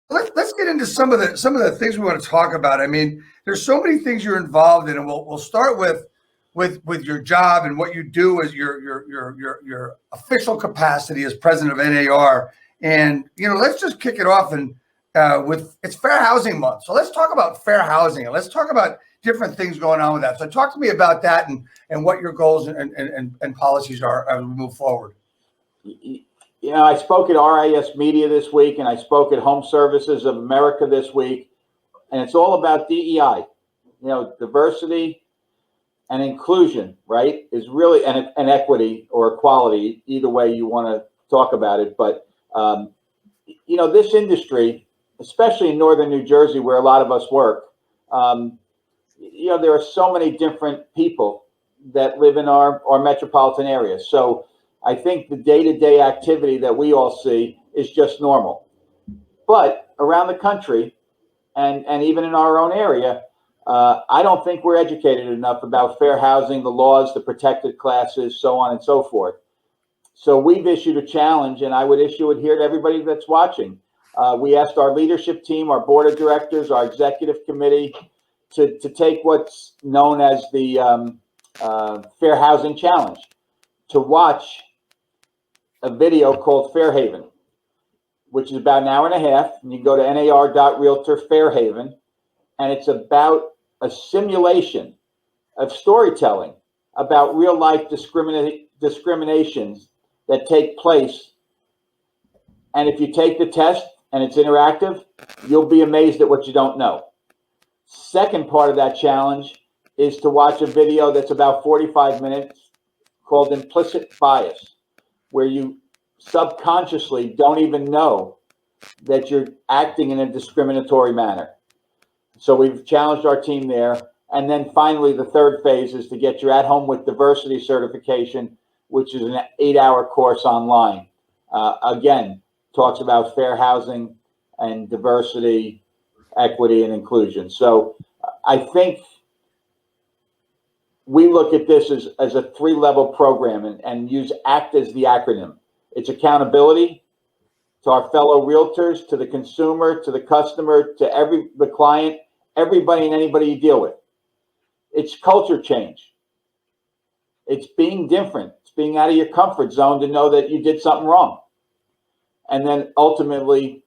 Let's get into some of the things we want to talk about. I mean, there's so many things you're involved in, and we'll start with your job and what you do as your official capacity as president of NAR. And let's just kick it off and with it's Fair Housing Month. So let's talk about fair housing and let's talk about different things going on with that. So talk to me about that and what your goals and policies are as we move forward. I spoke at RIS Media this week, and I spoke at Home Services of America this week, and it's all about DEI. Diversity and inclusion, right, is really and equity or equality, either way you want to talk about it. But this industry, especially in northern New Jersey, where a lot of us work, there are so many different people that live in our metropolitan area. So I think the day-to-day activity that we all see is just normal. But around the country, and even in our own area, I don't think we're educated enough about fair housing, the laws, the protected classes, so on and so forth. So we've issued a challenge, and I would issue it here to everybody that's watching. We asked our leadership team, our board of directors, our executive committee to take what's known as the Fair Housing Challenge, to watch a video called Fairhaven, which is about an hour and a half. And you can go to nar.realtor Fairhaven, and it's about a simulation of storytelling about real life discriminations that take place. And if you take the test and it's interactive, you'll be amazed at what you don't know. Second part of that challenge is to watch a video that's about 45 minutes called Implicit Bias, where you subconsciously don't even know that you're acting in a discriminatory manner. So we've challenged our team there. And then finally, the third phase is to get your At Home with Diversity certification, which is an 8-hour course online. Again, talks about fair housing and diversity, equity, and inclusion. So I think we look at this as a 3-level program and use ACT as the acronym. It's accountability to our fellow realtors, to the consumer, to the customer, to the client, everybody and anybody you deal with. It's culture change. It's being different. It's being out of your comfort zone to know that you did something wrong. And then ultimately,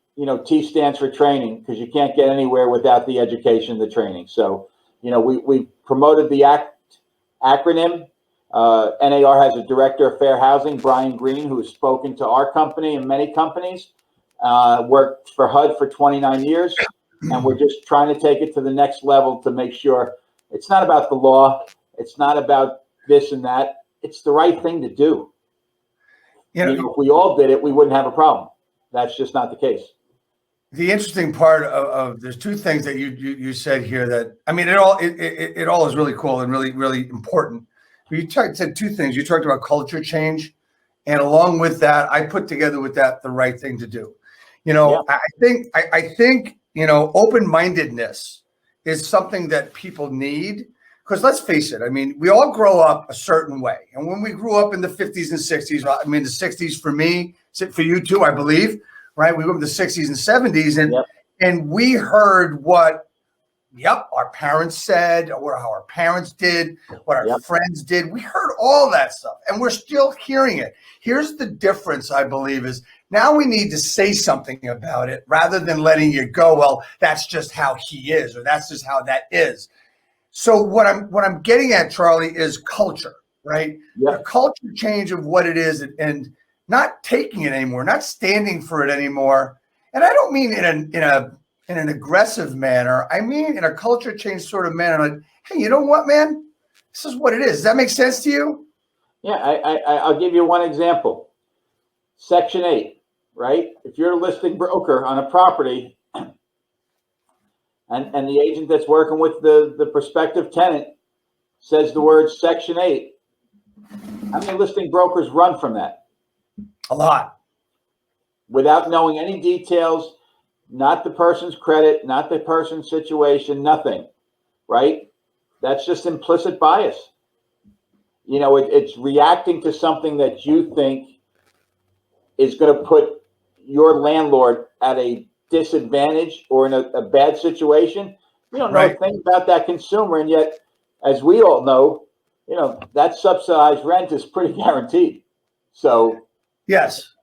T stands for training, because you can't get anywhere without the education, the training. So, we promoted the ACT acronym. NAR has a director of fair housing, Brian Green, who has spoken to our company and many companies, worked for HUD for 29 years. And we're just trying to take it to the next level to make sure it's not about the law. It's not about this and that. It's the right thing to do. If we all did it, we wouldn't have a problem. That's just not the case. The interesting part of there's two things that you said here that, I mean, it all is really cool and really, really important. But you said two things. You talked about culture change, and along with that, I put together with that the right thing to do. Yeah. I think open-mindedness is something that people need, because let's face it, I mean, we all grow up a certain way. And when we grew up in the 50s and 60s, I mean, the 60s for me, for you too, I believe, right? We grew up in the 60s and 70s, and we heard what our parents said, or how our parents did, what our friends did. We heard all that stuff, and we're still hearing it. Here's the difference, I believe, is now we need to say something about it rather than letting it go, well, that's just how he is, or that's just how that is. So what I'm getting at, Charlie, is culture, right? The culture change of what it is, and not taking it anymore, not standing for it anymore. And I don't mean in an aggressive manner. I mean in a culture change sort of manner. Like, hey, you know what, man? This is what it is. Does that make sense to you? Yeah, I'll give you one example. Section 8, right? If you're a listing broker on a property, and the agent that's working with the prospective tenant says the word Section 8, how many listing brokers run from that? A lot. Without knowing any details, not the person's credit, not the person's situation, nothing, right? That's just implicit bias. It's reacting to something that you think is going to put your landlord at a disadvantaged or in a bad situation, you don't know Right. a thing about that consumer. And yet, as we all know, that subsidized rent is pretty guaranteed. So Yes.